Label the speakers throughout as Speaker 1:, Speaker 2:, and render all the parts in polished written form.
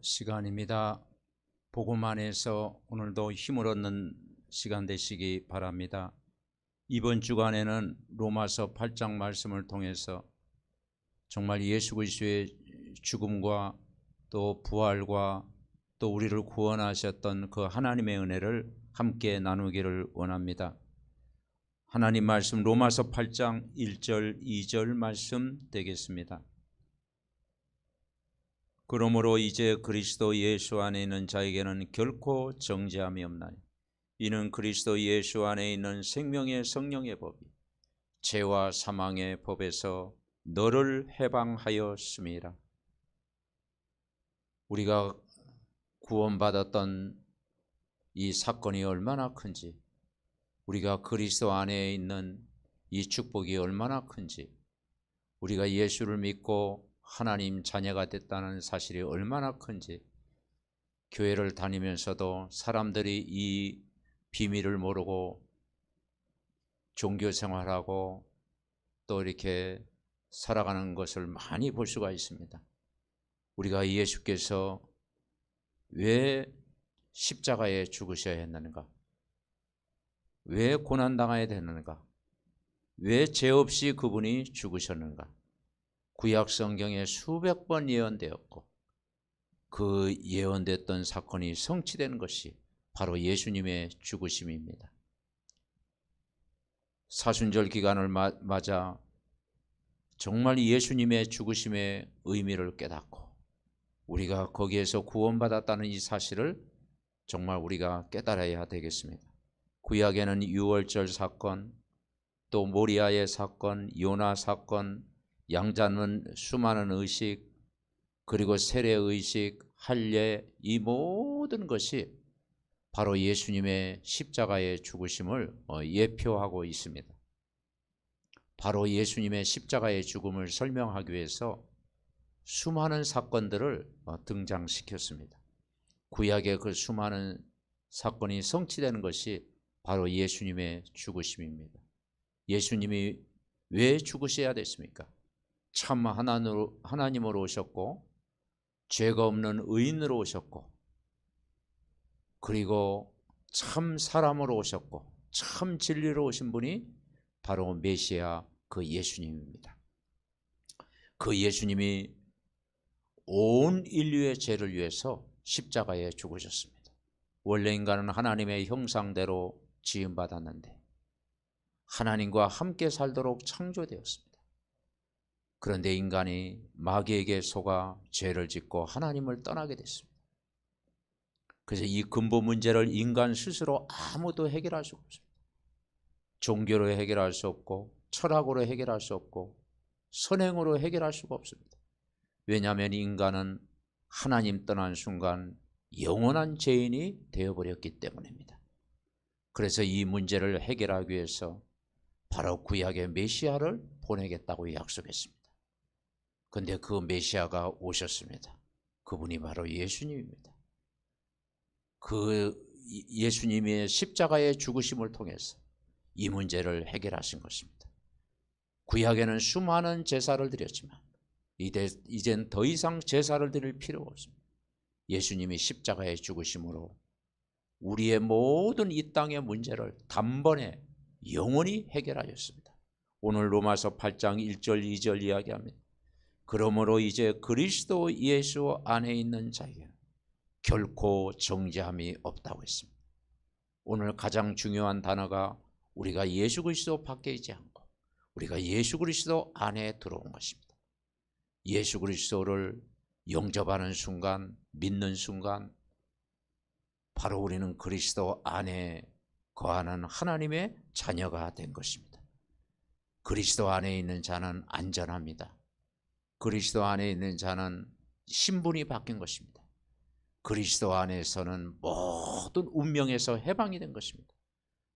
Speaker 1: 시간입니다. 복음 안에서 오늘도 힘을 얻는 시간 되시기 바랍니다. 이번 주간에는 로마서 8장 말씀을 통해서 정말 예수 그리스도의 죽음과 또 부활과 또 우리를 구원하셨던 그 하나님의 은혜를 함께 나누기를 원합니다. 하나님 말씀 로마서 8장 1절 2절 말씀 되겠습니다. 그러므로 이제 그리스도 예수 안에 있는 자에게는 결코 정죄함이 없나니 이는 그리스도 예수 안에 있는 생명의 성령의 법이 죄와 사망의 법에서 너를 해방하였음이라. 우리가 구원받았던 이 사건이 얼마나 큰지, 우리가 그리스도 안에 있는 이 축복이 얼마나 큰지, 우리가 예수를 믿고 하나님 자녀가 됐다는 사실이 얼마나 큰지, 교회를 다니면서도 사람들이 이 비밀을 모르고 종교 생활하고 또 이렇게 살아가는 것을 많이 볼 수가 있습니다. 우리가 예수께서 왜 십자가에 죽으셔야 했는가? 왜 고난당해야 되는가? 왜 죄 없이 그분이 죽으셨는가? 구약 성경에 수백 번 예언되었고 그 예언됐던 사건이 성취된 것이 바로 예수님의 죽으심입니다. 사순절 기간을 맞아 정말 예수님의 죽으심의 의미를 깨닫고 우리가 거기에서 구원받았다는 이 사실을 정말 우리가 깨달아야 되겠습니다. 구약에는 유월절 사건, 또 모리아의 사건, 요나 사건, 양자는 수많은 의식, 그리고 세례의식, 할례, 이 모든 것이 바로 예수님의 십자가의 죽으심을 예표하고 있습니다. 바로 예수님의 십자가의 죽음을 설명하기 위해서 수많은 사건들을 등장시켰습니다. 구약의 그 수많은 사건이 성취되는 것이 바로 예수님의 죽으심입니다. 예수님이 왜 죽으셔야 됐습니까? 참 하나님으로 오셨고 죄가 없는 의인으로 오셨고 그리고 참 사람으로 오셨고 참 진리로 오신 분이 바로 메시아 그 예수님입니다. 그 예수님이 온 인류의 죄를 위해서 십자가에 죽으셨습니다. 원래 인간은 하나님의 형상대로 지음받았는데 하나님과 함께 살도록 창조되었습니다. 그런데 인간이 마귀에게 속아 죄를 짓고 하나님을 떠나게 됐습니다. 그래서 이 근본 문제를 인간 스스로 아무도 해결할 수 없습니다. 종교로 해결할 수 없고 철학으로 해결할 수 없고 선행으로 해결할 수가 없습니다. 왜냐하면 인간은 하나님 떠난 순간 영원한 죄인이 되어버렸기 때문입니다. 그래서 이 문제를 해결하기 위해서 바로 구약의 메시아를 보내겠다고 약속했습니다. 그런데 그 메시아가 오셨습니다. 그분이 바로 예수님입니다. 그 예수님의 십자가의 죽으심을 통해서 이 문제를 해결하신 것입니다. 구약에는 수많은 제사를 드렸지만 이젠 더 이상 제사를 드릴 필요가 없습니다. 예수님이 십자가의 죽으심으로 우리의 모든 이 땅의 문제를 단번에 영원히 해결하셨습니다. 오늘 로마서 8장 1절 2절 이야기합니다. 그러므로 이제 그리스도 예수 안에 있는 자에게는 결코 정죄함이 없다고 했습니다. 오늘 가장 중요한 단어가 우리가 예수 그리스도 밖에 있지 않고 우리가 예수 그리스도 안에 들어온 것입니다. 예수 그리스도를 영접하는 순간, 믿는 순간 바로 우리는 그리스도 안에 거하는 하나님의 자녀가 된 것입니다. 그리스도 안에 있는 자는 안전합니다. 그리스도 안에 있는 자는 신분이 바뀐 것입니다. 그리스도 안에서는 모든 운명에서 해방이 된 것입니다.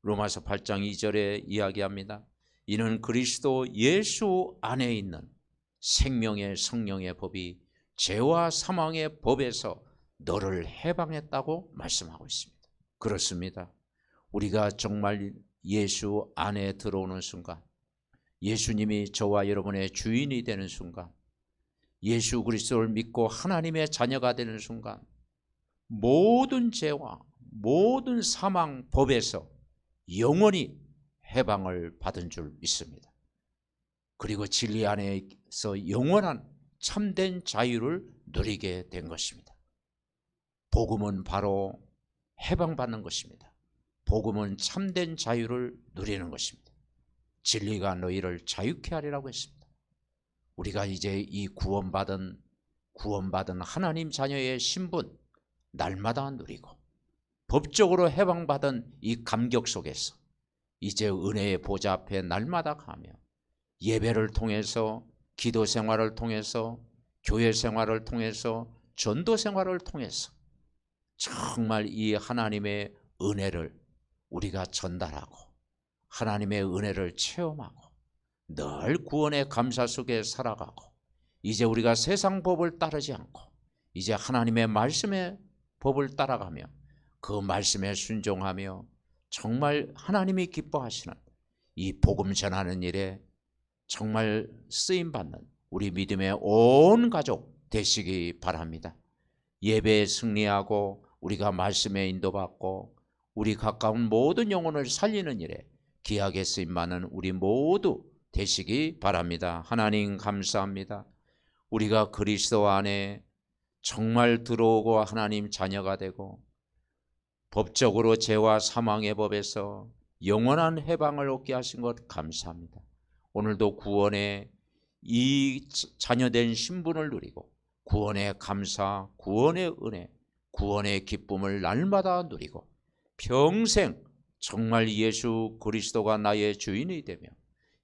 Speaker 1: 로마서 8장 2절에 이야기합니다. 이는 그리스도 예수 안에 있는 생명의 성령의 법이 죄와 사망의 법에서 너를 해방했다고 말씀하고 있습니다. 그렇습니다. 우리가 정말 예수 안에 들어오는 순간, 예수님이 저와 여러분의 주인이 되는 순간, 예수 그리스도를 믿고 하나님의 자녀가 되는 순간 모든 죄와 모든 사망 법에서 영원히 해방을 받은 줄 믿습니다. 그리고 진리 안에서 영원한 참된 자유를 누리게 된 것입니다. 복음은 바로 해방받는 것입니다. 복음은 참된 자유를 누리는 것입니다. 진리가 너희를 자유케 하리라고 했습니다. 우리가 이제 이 구원받은 하나님 자녀의 신분 날마다 누리고 법적으로 해방받은 이 감격 속에서 이제 은혜의 보좌 앞에 날마다 가며 예배를 통해서, 기도 생활을 통해서, 교회 생활을 통해서, 전도 생활을 통해서 정말 이 하나님의 은혜를 우리가 전달하고 하나님의 은혜를 체험하고 늘 구원의 감사 속에 살아가고 이제 우리가 세상 법을 따르지 않고 이제 하나님의 말씀의 법을 따라가며 그 말씀에 순종하며 정말 하나님이 기뻐하시는 이 복음 전하는 일에 정말 쓰임받는 우리 믿음의 온 가족 되시기 바랍니다. 예배에 승리하고 우리가 말씀에 인도받고 우리 가까운 모든 영혼을 살리는 일에 귀하게 쓰임받는 우리 모두 되시기 바랍니다. 하나님 감사합니다. 우리가 그리스도 안에 정말 들어오고 하나님 자녀가 되고 법적으로 죄와 사망의 법에서 영원한 해방을 얻게 하신 것 감사합니다. 오늘도 구원의 이 자녀된 신분을 누리고 구원의 감사, 구원의 은혜, 구원의 기쁨을 날마다 누리고 평생 정말 예수 그리스도가 나의 주인이 되며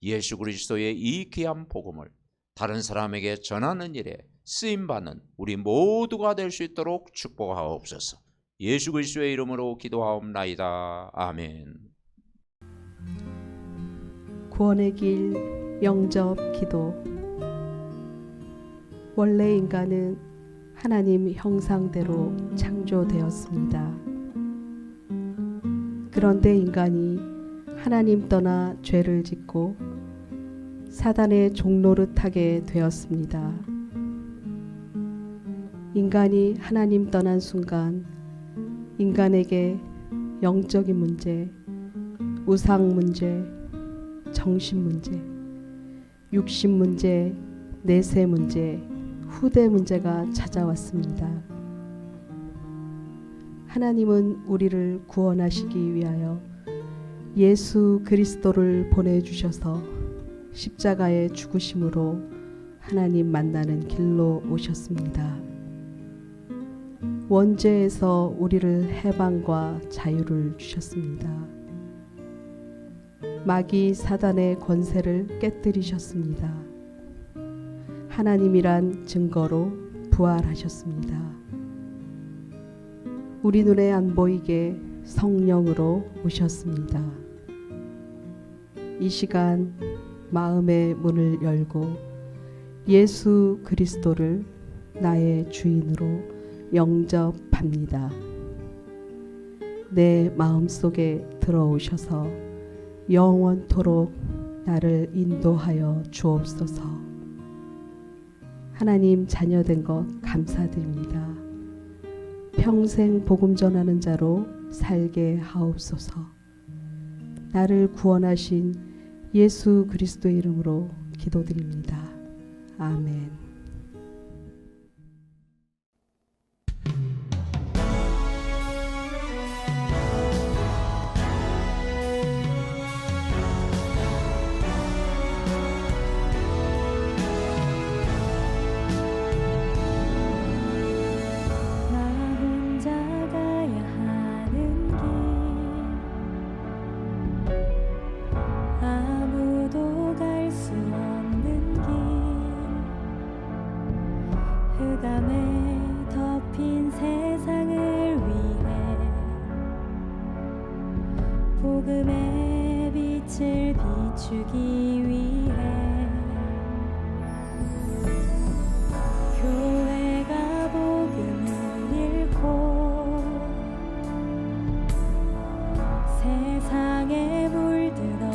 Speaker 1: 예수 그리스도의 이 귀한 복음을 다른 사람에게 전하는 일에 쓰임받는 우리 모두가 될 수 있도록 축복하옵소서. 예수 그리스도의 이름으로 기도하옵나이다. 아멘.
Speaker 2: 구원의 길 영접 기도. 원래 인간은 하나님 형상대로 창조되었습니다. 그런데 인간이 하나님 떠나 죄를 짓고 사단의 종노릇하게 되었습니다. 인간이 하나님 떠난 순간 인간에게 영적인 문제, 우상 문제, 정신 문제, 육신 문제, 내세 문제, 후대 문제가 찾아왔습니다. 하나님은 우리를 구원하시기 위하여 예수 그리스도를 보내주셔서 십자가의 죽으심으로 하나님 만나는 길로 오셨습니다. 원죄에서 우리를 해방과 자유를 주셨습니다. 마귀 사단의 권세를 깨뜨리셨습니다. 하나님이란 증거로 부활하셨습니다. 우리 눈에 안 보이게 성령으로 오셨습니다. 이 시간 마음의 문을 열고 예수 그리스도를 나의 주인으로 영접합니다. 내 마음속에 들어오셔서 영원토록 나를 인도하여 주옵소서. 하나님 자녀된 것 감사드립니다. 평생 복음 전하는 자로 살게 하옵소서. 나를 구원하신 예수 그리스도의 이름으로 기도드립니다. 아멘.
Speaker 3: 흑암에 덮인 세상을 위해 복음의 빛을 비추기 위해 교회가 복음을 읽고 세상에 물들어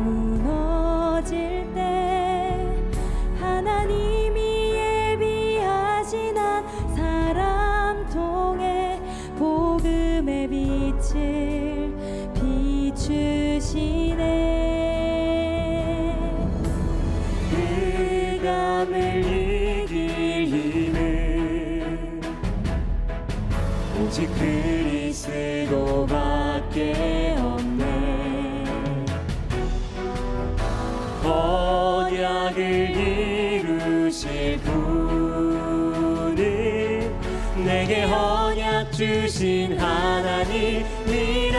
Speaker 3: 무너질 때 하나님이 예비 오직 그리스도밖에 없네.
Speaker 4: 언약을 이루실 분은 내게 언약 주신 하나님이라.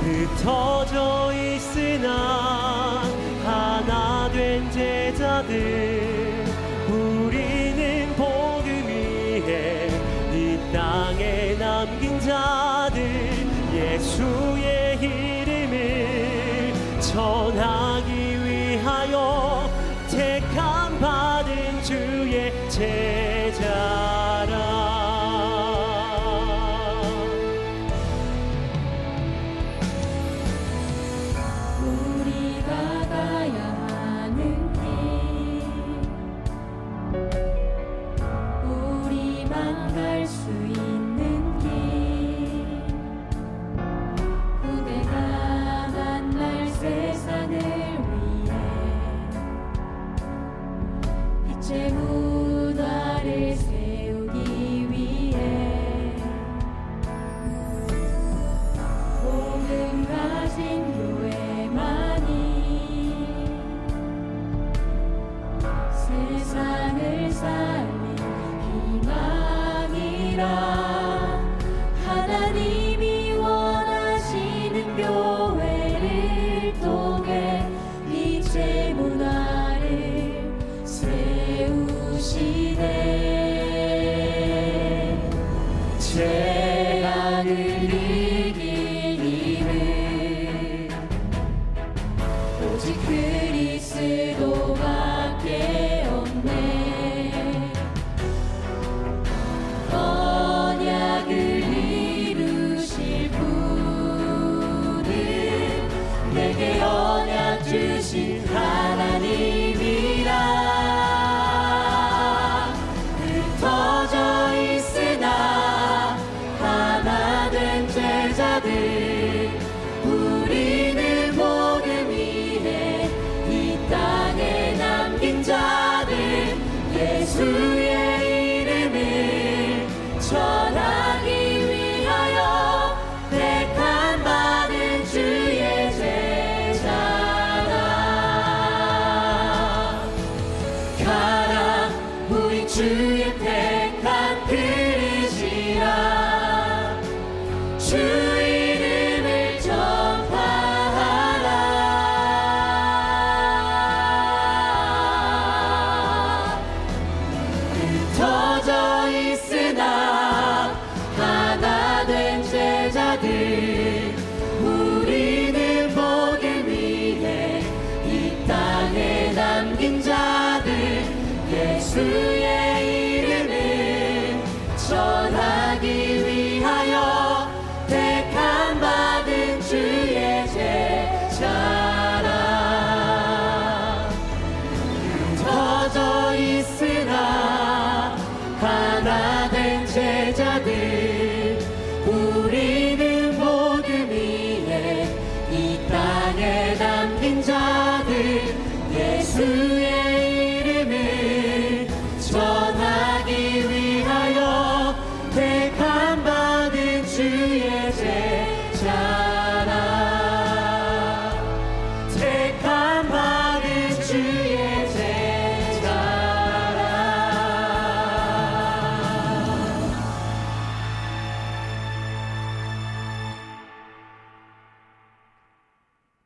Speaker 4: 흩어져 있으나 하나 된 제자들, 우리는 복음 위에 이 땅에 남긴 자들, 예수의 이름을 전하기 위하여 택함 받은 주의 제자라.
Speaker 3: 우리가 가야 하는 길, 우리만 갈 수 있는 길, 후대가 만날 세상을 위해 빛의 무다를 세우기 위해 복음 가진 교회만이 세상을 살린 희망이라. 하나님이 원하시는 교회를 통해 빛의 문화를 세우시네. 재앙을 이길 힘은 오직 그리스도밖에 없네. 언약을 이루실 분은 내게 언약 주신 하나님이라. 흩어져 있으나 하나 된 제자들, 우리는 복음 위에 이 땅에 남긴 자들, 예수의 이름을 전하기 위하여 택함 받은 주의 제자라. 가라, 우리 주의 택한 그릇이라. 주 이름을 전파하라. 흩어져 있으나 하나 된 제자들, 우리는 복음 위에 이 땅에 남긴 자들, 예수의 이름을 전하기 위하여 택함 받은 주의 제자라. 흩어져 있으나 하나 된 제자들,